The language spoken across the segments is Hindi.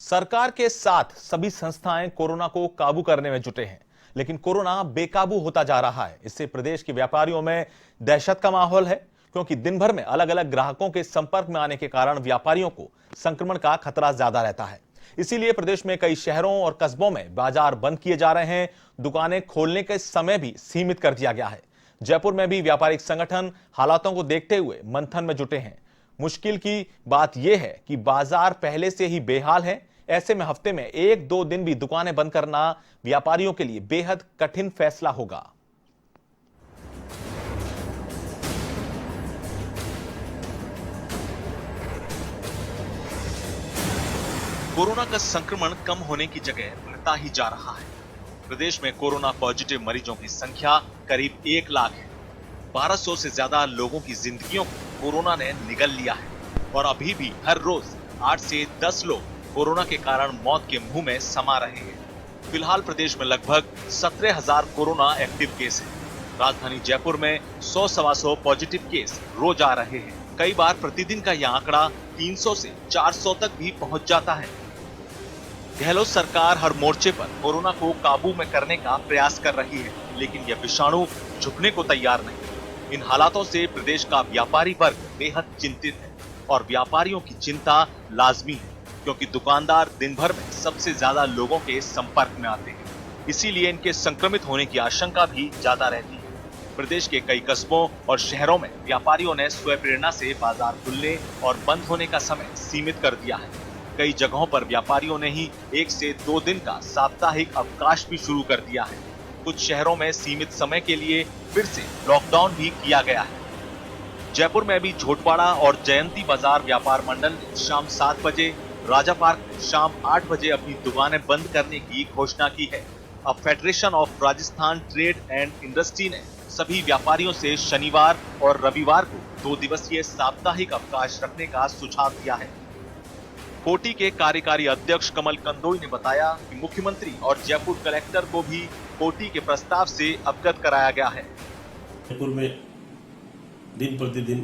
सरकार के साथ सभी संस्थाएं कोरोना को काबू करने में जुटे हैं, लेकिन कोरोना बेकाबू होता जा रहा है। इससे प्रदेश के व्यापारियों में दहशत का माहौल है, क्योंकि दिन भर में अलग अलग ग्राहकों के संपर्क में आने के कारण व्यापारियों को संक्रमण का खतरा ज्यादा रहता है। इसीलिए प्रदेश में कई शहरों और कस्बों में बाजार बंद किए जा रहे हैं। दुकानें खोलने के समय भी सीमित कर दिया गया है। जयपुर में भी व्यापारिक संगठन हालातों को देखते हुए मंथन में जुटे हैं। मुश्किल की बात यह है कि बाजार पहले से ही बेहाल है। ऐसे में हफ्ते में 1-2 दिन भी दुकानें बंद करना व्यापारियों के लिए बेहद कठिन फैसला होगा। कोरोना का संक्रमण कम होने की जगह बढ़ता ही जा रहा है। प्रदेश में कोरोना पॉजिटिव मरीजों की संख्या करीब 1 लाख है। 1200 से ज्यादा लोगों की जिंदगियों को कोरोना ने निगल लिया है और अभी भी हर रोज 8 से 10 लोग कोरोना के कारण मौत के मुंह में समा रहे हैं। फिलहाल प्रदेश में लगभग 17,000 कोरोना एक्टिव केस हैं। राजधानी जयपुर में 100-125 पॉजिटिव केस रोज आ रहे हैं। कई बार प्रतिदिन का यह आंकड़ा 300 से 400 तक भी पहुंच जाता है। गहलोत सरकार हर मोर्चे पर कोरोना को काबू में करने का प्रयास कर रही है, लेकिन यह विषाणु झुकने को तैयार नहीं। इन हालातों से प्रदेश का व्यापारी वर्ग बेहद चिंतित है और व्यापारियों की चिंता लाजमी है, क्योंकि दुकानदार दिन भर में सबसे ज्यादा लोगों के संपर्क में आते हैं। इसीलिए इनके संक्रमित होने की आशंका भी ज्यादा रहती है। प्रदेश के कई कस्बों और शहरों में व्यापारियों ने स्वयं प्रेरणा से बाजार खुलने और बंद होने का समय सीमित कर दिया है। कई जगहों पर व्यापारियों ने ही 1 से 2 दिन का साप्ताहिक अवकाश भी शुरू कर दिया है। कुछ शहरों में सीमित समय के लिए फिर से लॉकडाउन भी किया गया है। जयपुर में भी झोटवाड़ा और जयंती बाजार व्यापार मंडल ने शाम 7 बजे, राजा पार्क में शाम 8 बजे अपनी दुकानें बंद करने की घोषणा की है। अब federation of Rajasthan trade and industry ने सभी व्यापारियों से शनिवार और रविवार को 2 दिवसीय साप्ताहिक अवकाश रखने का सुझाव दिया है। कोटी के कार्यकारी अध्यक्ष कमल कंदोई ने बताया कि मुख्यमंत्री और जयपुर कलेक्टर को भी कोटी के प्रस्ताव से अवगत कराया गया है। जयपुर में दिन प्रतिदिन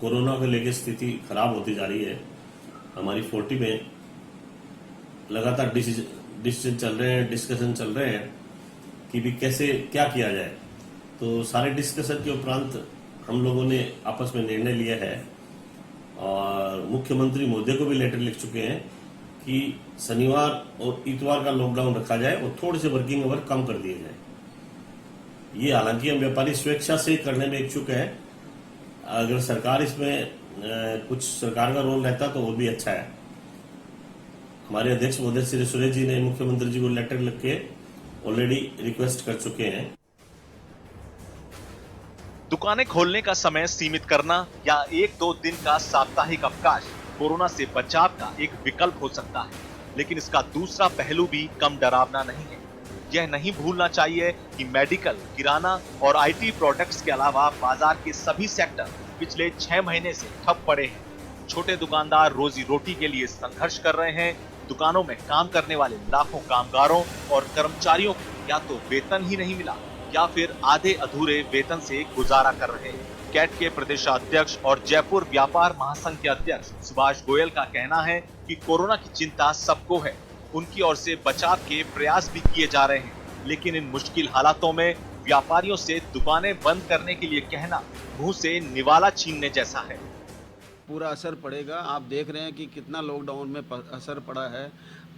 कोरोना को लेकर स्थिति खराब होती जा रही है। हमारी 40 में लगातार डिसीजन चल रहे हैं, डिस्कशन चल रहे हैं कि भी कैसे क्या किया जाए। तो सारे डिस्कशन के उपरांत हम लोगों ने आपस में निर्णय लिया है और मुख्यमंत्री महोदय को भी लेटर लिख चुके हैं कि शनिवार और इतवार का लॉकडाउन रखा जाए और थोड़े से वर्किंग आवर कम कर दिए जाए। ये हालांकि हम व्यापारी स्वेच्छा से करने में इच्छुक है। अगर सरकार इसमें कुछ सरकार का रोल रहता तो वो भी अच्छा है। हमारे अध्यक्ष महोदय श्री सुरेश जी ने मुख्यमंत्री जी को लेटर लिख के ऑलरेडी रिक्वेस्ट कर चुके हैं। दुकानें खोलने का समय सीमित करना या 1-2 दिन का साप्ताहिक अवकाश कोरोना से बचाव का एक विकल्प हो सकता है, लेकिन इसका दूसरा पहलू भी कम डरावना नहीं है। यह नहीं भूलना चाहिए कि मेडिकल, किराना और आईटी प्रोडक्ट्स के अलावा बाजार के सभी सेक्टर पिछले 6 महीने से ठप पड़े हैं। छोटे दुकानदार रोजी रोटी के लिए संघर्ष कर रहे हैं। दुकानों में काम करने वाले लाखों कामगारों और कर्मचारियों को या तो वेतन ही नहीं मिला या फिर आधे अधूरे वेतन से गुजारा कर रहे हैं। कैट के प्रदेशाध्यक्ष और जयपुर व्यापार महासंघ के अध्यक्ष सुभाष गोयल का कहना है कि कोरोना की चिंता सबको है। उनकी ओर से बचाव के प्रयास भी किए जा रहे हैं, लेकिन इन मुश्किल हालातों में व्यापारियों से दुकानें बंद करने के लिए कहना मुंह से निवाला छीनने जैसा है। पूरा असर पड़ेगा। आप देख रहे हैं कि कितना लॉकडाउन में असर पड़ा है।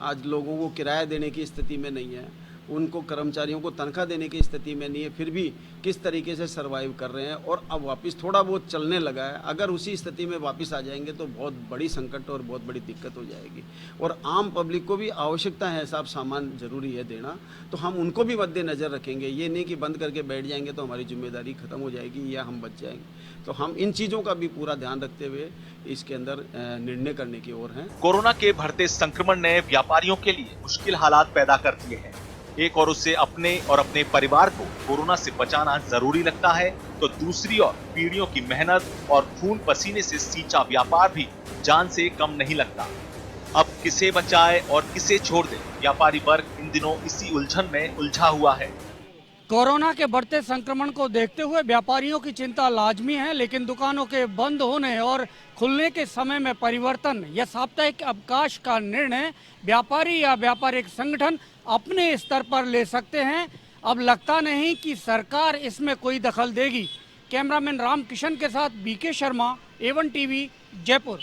आज लोगों को किराया देने की स्थिति में नहीं है, उनको कर्मचारियों को तनख्वाह देने की स्थिति में नहीं है, फिर भी किस तरीके से सरवाइव कर रहे हैं और अब वापस थोड़ा बहुत चलने लगा है। अगर उसी स्थिति में वापस आ जाएंगे तो बहुत बड़ी संकट और बहुत बड़ी दिक्कत हो जाएगी और आम पब्लिक को भी आवश्यकता है, साफ सामान जरूरी है देना, तो हम उनको भी मद्देनजर रखेंगे। ये नहीं कि बंद करके बैठ जाएंगे तो हमारी जिम्मेदारी खत्म हो जाएगी या हम बच जाएंगे। तो हम इन चीज़ों का भी पूरा ध्यान रखते हुए इसके अंदर निर्णय करने की ओर हैं। कोरोना के बढ़ते संक्रमण ने व्यापारियों के लिए मुश्किल हालात पैदा कर दिए हैं। एक और उससे अपने और अपने परिवार को कोरोना से बचाना जरूरी लगता है, तो दूसरी ओर पीढ़ियों की मेहनत और खून पसीने से सींचा व्यापार भी जान से कम नहीं लगता। अब किसे बचाए और किसे छोड़ दे, व्यापारी वर्ग इन दिनों इसी उलझन में उलझा हुआ है। कोरोना के बढ़ते संक्रमण को देखते हुए व्यापारियों की चिंता लाजमी है, लेकिन दुकानों के बंद होने और खुलने के समय में परिवर्तन या साप्ताहिक अवकाश का निर्णय व्यापारी या व्यापारिक संगठन अपने स्तर पर ले सकते हैं। अब लगता नहीं कि सरकार इसमें कोई दखल देगी। कैमरामैन राम किशन के साथ BK Sharma, A1 TV, Jaipur.